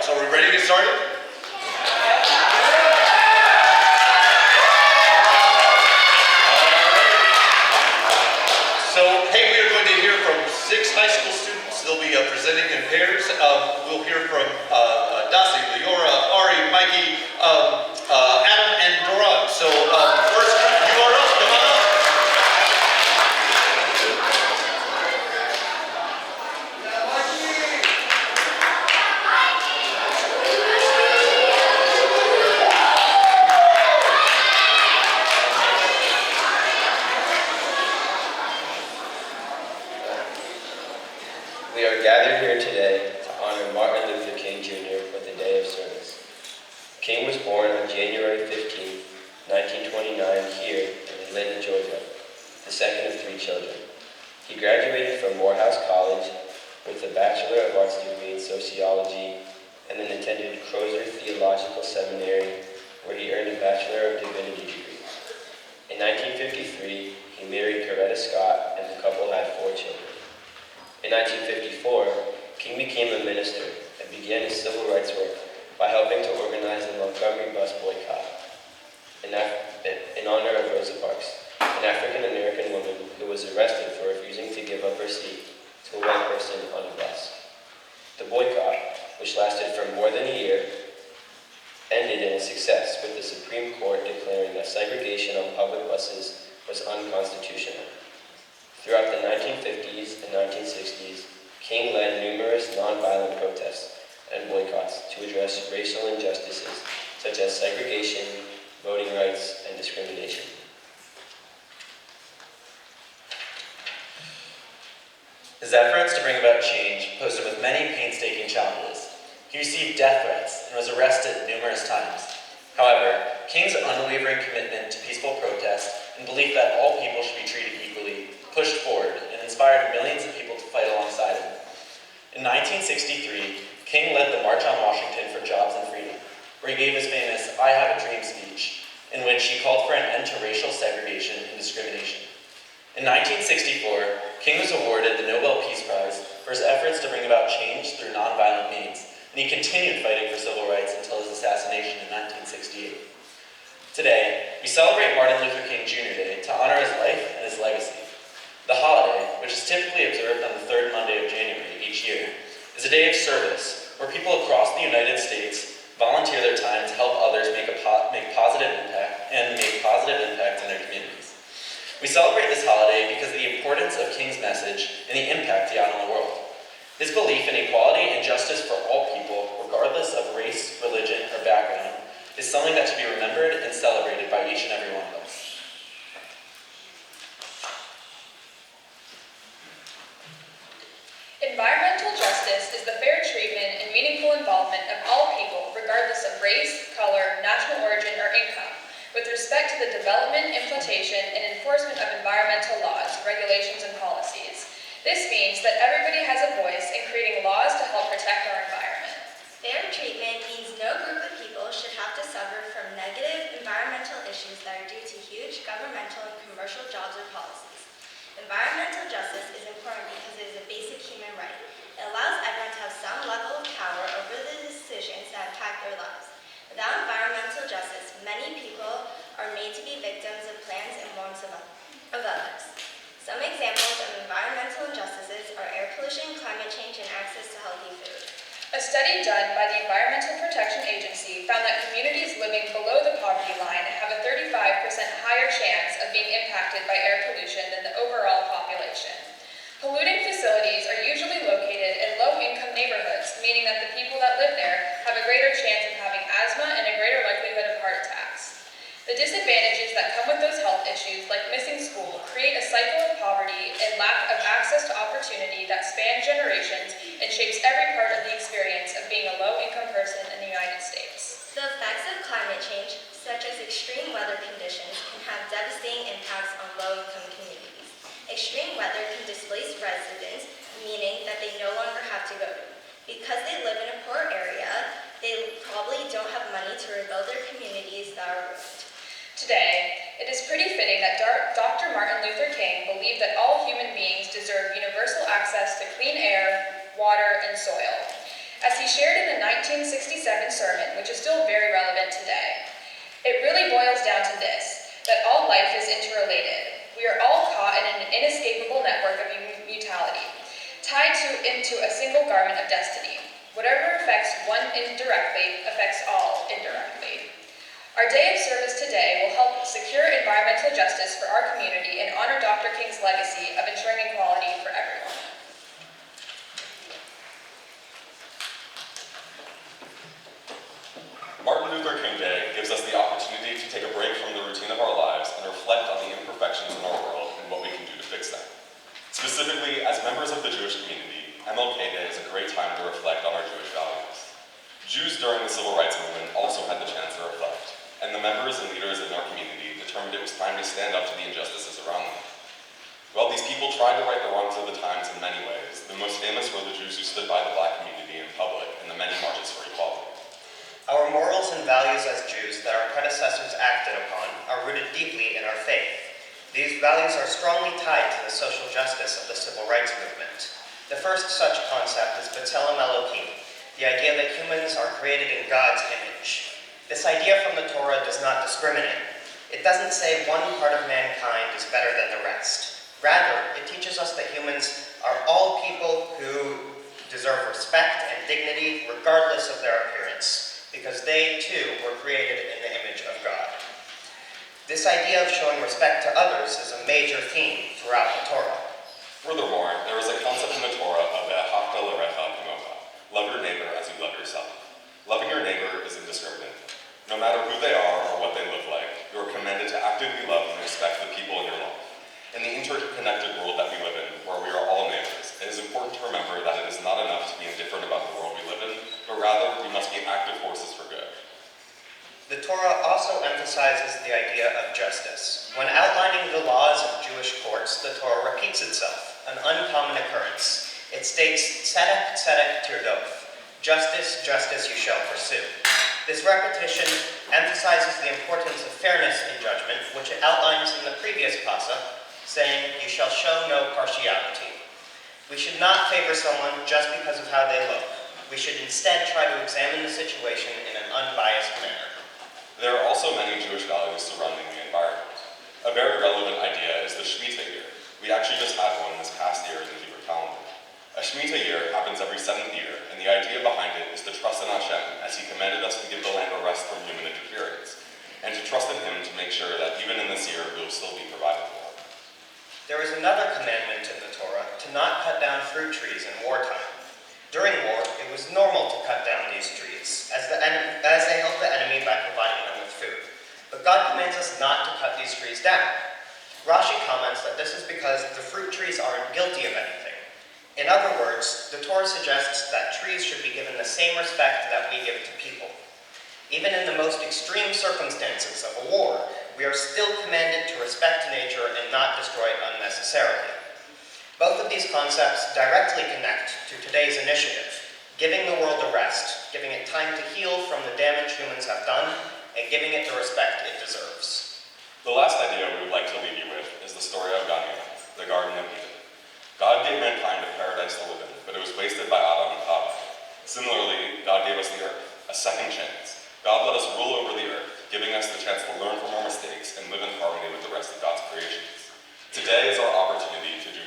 So are we ready to get started? So, hey, we are going to hear from 6 high school students. They'll be presenting in pairs. We'll hear from Dasi, Leora, Ari, Mikey, Adam, and Doran. So first, you are up. Come on up. We are gathered here today to honor Martin Luther King Jr. with the Day of Service. King was born on January 15, 1929 here in Atlanta, Georgia, the second of 3 children. He graduated from Morehouse College with a Bachelor of Arts degree in Sociology and then attended Crozer Theological Seminary where he earned a Bachelor of Divinity degree. In 1953, he married Coretta Scott and the couple had 4 children. In 1954, King became a minister and began his civil rights work by helping to organize the Montgomery bus boycott in honor of Rosa Parks, an African-American woman who was arrested for refusing to give up her seat to a white person on a bus. The boycott, which lasted for more than a year, ended in a success with the Supreme Court declaring that segregation on public buses was unconstitutional. Throughout the 1950s and 1960s, King led numerous nonviolent protests and boycotts to address racial injustices such as segregation, voting rights, and discrimination. His efforts to bring about change posed him with many painstaking challenges. He received death threats and was arrested numerous times. However, King's unwavering commitment to peaceful protest and belief that all people should be treated equally pushed forward and inspired millions of people to fight alongside him. In 1963, King led the March on Washington for Jobs and Freedom, where he gave his famous I Have a Dream speech, in which he called for an end to racial segregation and discrimination. In 1964, King was awarded the Nobel Peace Prize for his efforts to bring about change through nonviolent means, and he continued fighting for civil rights until his assassination in 1968. Today, we celebrate Martin Luther King Jr. Day to honor his life and his legacy. The holiday, which is typically observed on the 3rd Monday of January each year, is a day of service where people across the United States volunteer their time to help others make positive impact in their communities. We celebrate this holiday because of the importance of King's message and the impact he had on the world. His belief in equality and justice for all people, regardless of race, religion, or background, is something that should be remembered and celebrated by each and every one of us. Environmental justice is the fair treatment and meaningful involvement of all people, regardless of race, color, national origin, or income, with respect to the development, implementation, and enforcement of environmental laws, regulations, and policies. This means that everybody has a voice in creating laws to help protect our environment. Fair treatment means no group of people should have to suffer from negative environmental issues that are due to huge governmental and commercial jobs or policies. Environmental justice is important because it is a basic human right. It allows everyone to have some level of power over the decisions that impact their lives. Without environmental justice, many people are made to be victims of plans and wants of others. Some examples of environmental injustices are air pollution, climate change, and access to healthy food. A study done by the Environmental Protection Agency found that communities living below the poverty line have a 35% higher chance of being impacted by air pollution than the overall population. Polluting facilities are usually located in low-income neighborhoods, meaning that the people that live there have a greater chance of having asthma and a greater likelihood of heart attacks. The disadvantages that come with those health issues, like missing school, create a cycle of poverty and lack of access to opportunity that spans generations and shapes every part of the experience of being a low-income person in the United States. The effects of climate change, such as extreme weather conditions, can have devastating impacts on low-income communities. Extreme weather can displace residents, meaning that they no longer have to go to. Because they live in a poor area, they probably don't have money to rebuild their communities that are ruined. Today, it is pretty fitting that Dr. Martin Luther King believed that all human beings deserve universal access to clean air, water, and soil. As he he shared in a 1967 sermon, which is still very relevant today, it really boils down to this, that all life is interrelated. We are all caught in an inescapable network of mutuality, tied into a single garment of destiny. Whatever affects one indirectly affects all indirectly. Our day of service today will help secure environmental justice for our community and honor Dr. King's legacy of ensuring equality for everyone. Martin Luther King Day gives us the opportunity to take a break from the routine of our lives and reflect on the imperfections in our world and what we can do to fix them. Specifically, as members of the Jewish community, MLK Day is a great time to reflect on our Jewish values. Jews during the Civil Rights Movement also had the chance to reflect, and the members and leaders in our community determined it was time to stand up to the injustices around them. While these people tried to right the wrongs of the times in many ways, the most famous were the Jews who stood by the Black community in public in the many marches for equality. Our morals and values as Jews that our predecessors acted upon are rooted deeply in our faith. These values are strongly tied to the social justice of the Civil Rights Movement. The first such concept is B'Tselem Elohim, the idea that humans are created in God's image. This idea from the Torah does not discriminate. It doesn't say one part of mankind is better than the rest. Rather, it teaches us that humans are all people who deserve respect and dignity regardless of their appearance, because they, too, were created in the image of God. This idea of showing respect to others is a major theme throughout the Torah. Furthermore, there is a concept in the Torah of Ve'ahavta l'recha kamocha, love your neighbor as you love yourself. Loving your neighbor is indiscriminate. No matter who they are or what they look like, you are commanded to actively love and respect the people in your life. In the interconnected world that we live in, where we are all neighbors, it is important to remember that it is not enough to be indifferent about the world we live in, but rather we must be active forces for good. The Torah also emphasizes the idea of justice. When outlining the laws of Jewish courts, the Torah repeats itself, an uncommon occurrence. It states, tzedek, tzedek, tirdof, justice, justice you shall pursue. This repetition emphasizes the importance of fairness in judgment, which it outlines in the previous pasuk, saying, you shall show no partiality. We should not favor someone just because of how they look. We should instead try to examine the situation in an unbiased manner. There are also many Jewish values surrounding the environment. A very relevant idea is the Shemitah year. We actually just had one this past year in the Hebrew calendar. A Shemitah year happens every 7th year, and the idea behind it is to trust in Hashem as He commanded us to give the land a rest from human interference, and to trust in Him to make sure that even in this year we will still be provided for. There is another commandment in the Torah to not cut down fruit trees in wartime. During war, it was normal to cut down these trees, as they helped the enemy by providing them with food. But God commands us not to cut these trees down. Rashi comments that this is because the fruit trees aren't guilty of anything. In other words, the Torah suggests that trees should be given the same respect that we give to people. Even in the most extreme circumstances of a war, we are still commanded to respect nature and not destroy it unnecessarily. Both of these concepts directly connect to today's initiative, giving the world a rest, giving it time to heal from the damage humans have done, and giving it the respect it deserves. The last idea we would like to leave you with is the story of Gan Eden, the Garden of Eden. God gave mankind a paradise to live in, but it was wasted by Adam and Chava. Similarly, God gave us the earth, a second chance. God let us rule over the earth, giving us the chance to learn from our mistakes and live in harmony with the rest of God's creations. Today is our opportunity to do